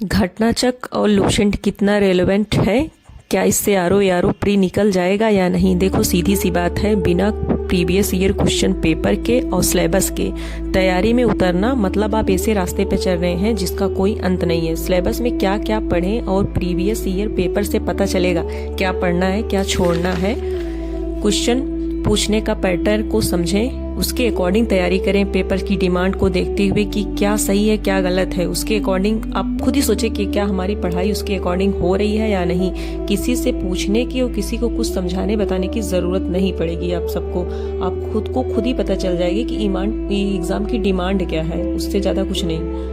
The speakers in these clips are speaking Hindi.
घटनाचक्र और लूसेंट कितना रेलेवेंट है? क्या इससे आरओ प्री निकल जाएगा या नहीं? देखो सीधी सी बात है, बिना प्रीवियस ईयर क्वेश्चन पेपर के और सिलेबस के तैयारी में उतरना मतलब आप ऐसे रास्ते पे चल रहे हैं जिसका कोई अंत नहीं है। सिलेबस में क्या क्या पढ़ें और प्रीवियस ईयर पेपर से पता चलेगा क्या पढ़ना है क्या छोड़ना है। क्वेश्चन पूछने का पैटर्न को समझें, उसके अकॉर्डिंग तैयारी करें। पेपर की डिमांड को देखते हुए कि क्या सही है क्या गलत है, उसके अकॉर्डिंग आप खुद ही सोचें कि क्या हमारी पढ़ाई उसके अकॉर्डिंग हो रही है या नहीं। किसी से पूछने की और किसी को कुछ समझाने बताने की ज़रूरत नहीं पड़ेगी आप सबको। आप खुद को खुद ही पता चल जाएगी कि एग्ज़ाम की डिमांड क्या है, उससे ज़्यादा कुछ नहीं।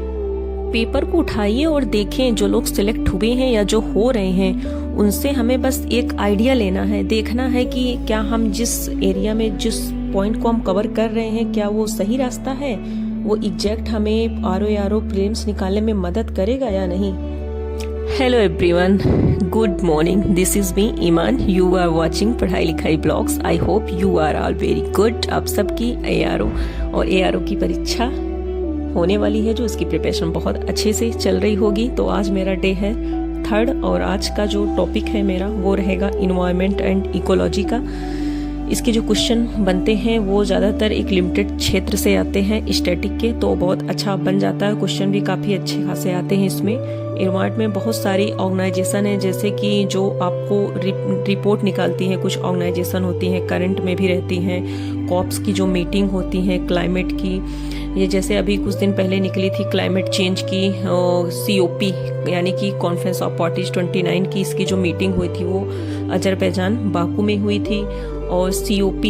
पेपर को उठाइए और देखें जो लोग सिलेक्ट हुए हैं या जो हो रहे हैं उनसे हमें बस एक आइडिया लेना है, देखना है कि क्या हम जिस एरिया में जिस पॉइंट को हम कवर कर रहे हैं क्या वो सही रास्ता है, वो एग्जैक्ट हमें आरओ प्रीलिम्स निकालने में मदद करेगा या नहीं। Hello everyone, good morning, this is me Iman. You are watching Padhai Likhai blogs. I hope you are all very good. आप सबकी एआरओ और एआरओ की परीक्षा होने वाली है जो इसकी प्रिपरेशन बहुत अच्छे से चल रही होगी। तो आज मेरा डे है 3rd और आज का जो टॉपिक है मेरा वो रहेगा इन्वायरमेंट एंड इकोलॉजी का। इसके जो क्वेश्चन बनते हैं वो ज़्यादातर एक लिमिटेड क्षेत्र से आते हैं स्टैटिक के, तो बहुत अच्छा बन जाता है। क्वेश्चन भी काफ़ी अच्छे खासे आते हैं इसमें। इन्वायरमेंट में बहुत सारी ऑर्गेनाइजेशन है जैसे कि जो आपको रिपोर्ट निकालती हैं। कुछ ऑर्गेनाइजेशन होती हैं करंट में भी रहती हैं, कॉप्स की जो मीटिंग होती हैं क्लाइमेट की, ये जैसे अभी कुछ दिन पहले निकली थी क्लाइमेट चेंज की COP यानी कि कॉन्फ्रेंस ऑफ पार्टीज 29 की, इसकी जो मीटिंग हुई थी वो अजरबैजान बाकू में हुई थी। और COP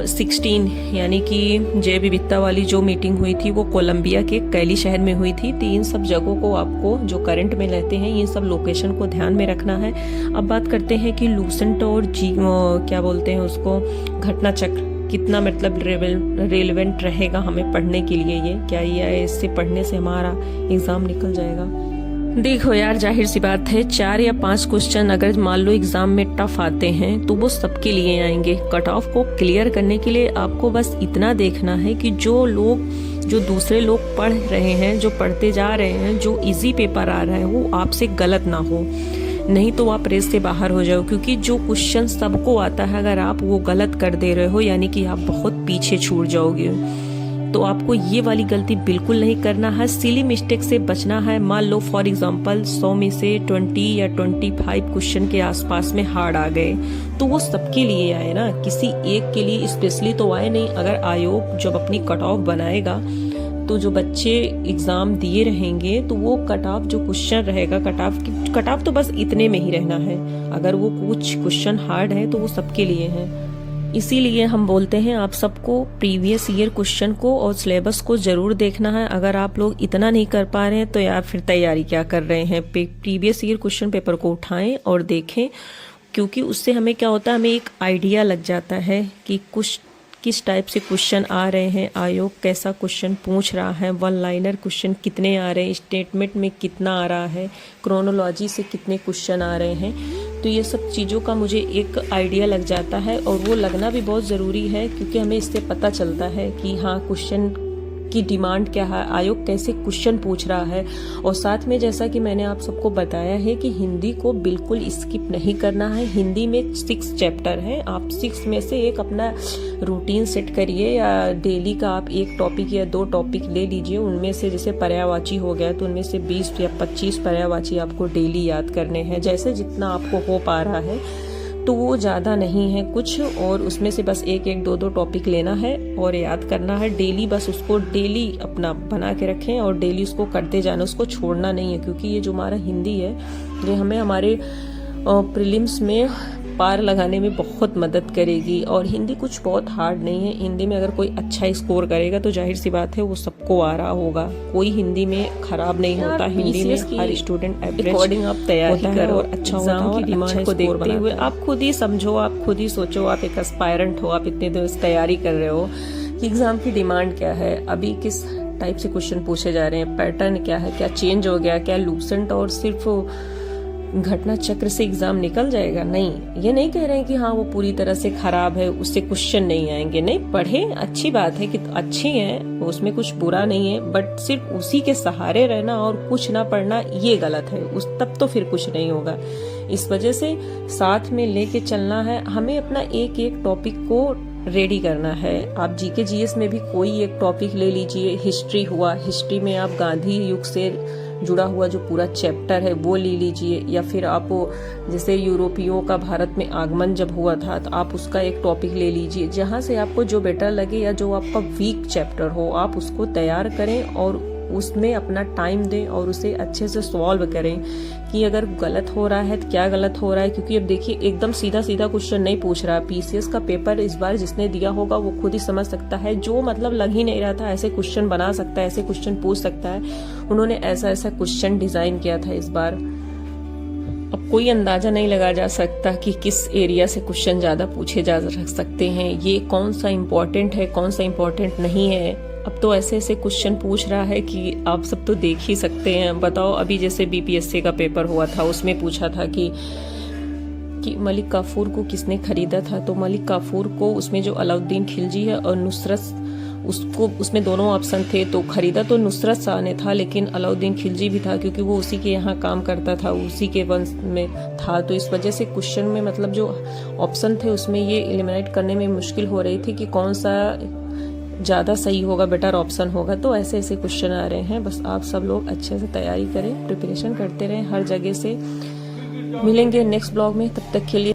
16 यानी कि जैव विविधता वाली जो मीटिंग हुई थी वो कोलंबिया के कैली शहर में हुई थी। तो इन सब जगहों को आपको जो करंट में रहते हैं इन सब लोकेशन को ध्यान में रखना है। अब बात करते हैं कि लूसेंट और क्या बोलते हैं उसको, घटना चक्र कितना मतलब रेलेवेंट रहेगा हमें पढ़ने के लिए। ये क्या ये इससे पढ़ने से हमारा एग्जाम निकल जाएगा? देखो यार, जाहिर सी बात है 4 या 5 क्वेश्चन अगर मान लो एग्जाम में टफ आते हैं तो वो सबके लिए आएंगे। कट ऑफ को क्लियर करने के लिए आपको बस इतना देखना है कि जो दूसरे लोग पढ़ रहे हैं, जो पढ़ते जा रहे हैं, जो इजी पेपर आ रहा है वो आपसे गलत ना हो, नहीं तो आप रेस से बाहर हो जाओ। क्योंकि जो क्वेश्चन सबको आता है अगर आप वो गलत कर दे रहे हो यानी कि आप बहुत पीछे छूट जाओगे। तो आपको ये वाली गलती बिल्कुल नहीं करना है, सिली मिस्टेक से बचना है। मान लो फॉर एग्जांपल 100 में से 20 या 25 क्वेश्चन के आसपास में हार्ड आ गए तो वो सबके लिए आए ना, किसी एक के लिए स्पेशली तो आए नहीं। अगर आयोग जब अपनी कट ऑफ बनाएगा तो जो बच्चे एग्जाम दिए रहेंगे तो वो कट ऑफ जो क्वेश्चन रहेगा, कट ऑफ तो बस इतने में ही रहना है। अगर वो कुछ क्वेश्चन हार्ड है तो वो सबके लिए है। इसीलिए हम बोलते हैं आप सबको प्रीवियस ईयर क्वेश्चन को और सिलेबस को जरूर देखना है। अगर आप लोग इतना नहीं कर पा रहे हैं तो यार फिर तैयारी क्या कर रहे हैं। प्रीवियस ईयर क्वेश्चन पेपर को उठाएं और देखें, क्योंकि उससे हमें क्या होता है, हमें एक आइडिया लग जाता है कि किस टाइप से क्वेश्चन आ रहे हैं, आयोग कैसा क्वेश्चन पूछ रहा है, 1 लाइनर क्वेश्चन कितने आ रहे हैं, स्टेटमेंट में कितना आ रहा है, क्रोनोलॉजी से कितने क्वेश्चन आ रहे हैं। तो ये सब चीज़ों का मुझे एक आइडिया लग जाता है और वो लगना भी बहुत ज़रूरी है, क्योंकि हमें इससे पता चलता है कि हाँ क्वेश्चन की डिमांड क्या है, आयोग कैसे क्वेश्चन पूछ रहा है। और साथ में जैसा कि मैंने आप सबको बताया है कि हिंदी को बिल्कुल स्किप नहीं करना है। हिंदी में 6 चैप्टर हैं, आप 6 में से एक अपना रूटीन सेट करिए या डेली का आप 1 टॉपिक या 2 टॉपिक ले लीजिए। उनमें से जैसे पर्यायवाची हो गया तो उनमें से 20 या 25 पर्यायवाची आपको डेली याद करने हैं, जैसे जितना आपको हो पा रहा है। तो वो ज़्यादा नहीं है कुछ, और उसमें से बस 1-1, 2-2 टॉपिक लेना है और याद करना है डेली। बस उसको डेली अपना बना के रखें और डेली उसको करते जाना, उसको छोड़ना नहीं है। क्योंकि ये जो हमारा हिंदी है ये हमें हमारे प्रीलिम्स में पार लगाने में बहुत मदद करेगी। और हिंदी कुछ बहुत हार्ड नहीं है। हिंदी में अगर कोई अच्छा स्कोर करेगा तो जाहिर सी बात है वो सबको आ रहा होगा, कोई हिंदी में खराब नहीं होता। हिंदी में हर स्टूडेंट एवरेज अकॉर्डिंग आप तैयारी करो और अच्छा एग्जाम की डिमांड को देखते हुए आप खुद ही समझो, आप खुद ही सोचो। आप एक एस्पायरेंट हो, आप इतने दिन तैयारी कर रहे हो कि एग्जाम की डिमांड क्या है, अभी किस टाइप से क्वेश्चन पूछे जा रहे हैं, पैटर्न क्या है, क्या चेंज हो गया, क्या लूसेंट और सिर्फ घटना चक्र से एग्जाम निकल जाएगा, नहीं। ये नहीं कह रहे हैं कि हाँ वो पूरी तरह से खराब है, उससे क्वेश्चन नहीं आएंगे, नहीं। पढ़े, अच्छी बात है कि अच्छी है, उसमें कुछ बुरा नहीं है, बट सिर्फ उसी के सहारे रहना और कुछ ना पढ़ना ये गलत है। उस तब तो फिर कुछ नहीं होगा। इस वजह से साथ में लेके चलना है हमें, अपना एक एक टॉपिक को रेडी करना है। आप जीके जीएस में भी कोई एक टॉपिक ले लीजिए। हिस्ट्री हुआ, हिस्ट्री में आप गांधी युग से जुड़ा हुआ जो पूरा चैप्टर है वो ले लीजिए, या फिर आप जैसे यूरोपियों का भारत में आगमन जब हुआ था तो आप उसका एक टॉपिक ले लीजिए। जहां से आपको जो बेटर लगे या जो आपका वीक चैप्टर हो आप उसको तैयार करें और उसमें अपना टाइम दें और उसे अच्छे से सॉल्व करें कि अगर गलत हो रहा है तो क्या गलत हो रहा है। क्योंकि अब देखिए एकदम सीधा सीधा क्वेश्चन नहीं पूछ रहा। पीसीएस का पेपर इस बार जिसने दिया होगा वो खुद ही समझ सकता है, जो मतलब लग ही नहीं रहा था ऐसे क्वेश्चन बना सकता है, ऐसे क्वेश्चन पूछ सकता है। उन्होंने ऐसा ऐसा क्वेश्चन डिजाइन किया था इस बार। अब कोई अंदाजा नहीं लगा जा सकता कि किस एरिया से क्वेश्चन ज्यादा पूछे जा सकते हैं, ये कौन सा इम्पोर्टेंट है कौन सा इम्पोर्टेंट नहीं है। अब तो ऐसे ऐसे क्वेश्चन पूछ रहा है कि आप सब तो देख ही सकते हैं। बताओ, अभी जैसे बीपीएससी का पेपर हुआ था उसमें पूछा था कि मलिक काफूर को किसने खरीदा था, तो मलिक काफूर को उसमें जो अलाउद्दीन खिलजी है और नुसरत, उसको उसमें दोनों ऑप्शन थे। तो खरीदा तो नुसरत शाह ने था लेकिन अलाउद्दीन खिलजी भी था क्योंकि वो उसी के यहाँ काम करता था, उसी के वंश में था। तो इस वजह से क्वेश्चन में मतलब जो ऑप्शन थे उसमें ये एलिमिनेट करने में मुश्किल हो रही थी कि कौन सा ज्यादा सही होगा, बेटर ऑप्शन होगा। तो ऐसे ऐसे क्वेश्चन आ रहे हैं। बस आप सब लोग अच्छे से तैयारी करें, प्रिपरेशन करते रहें हर जगह से। मिलेंगे नेक्स्ट ब्लॉग में, तब तक के लिए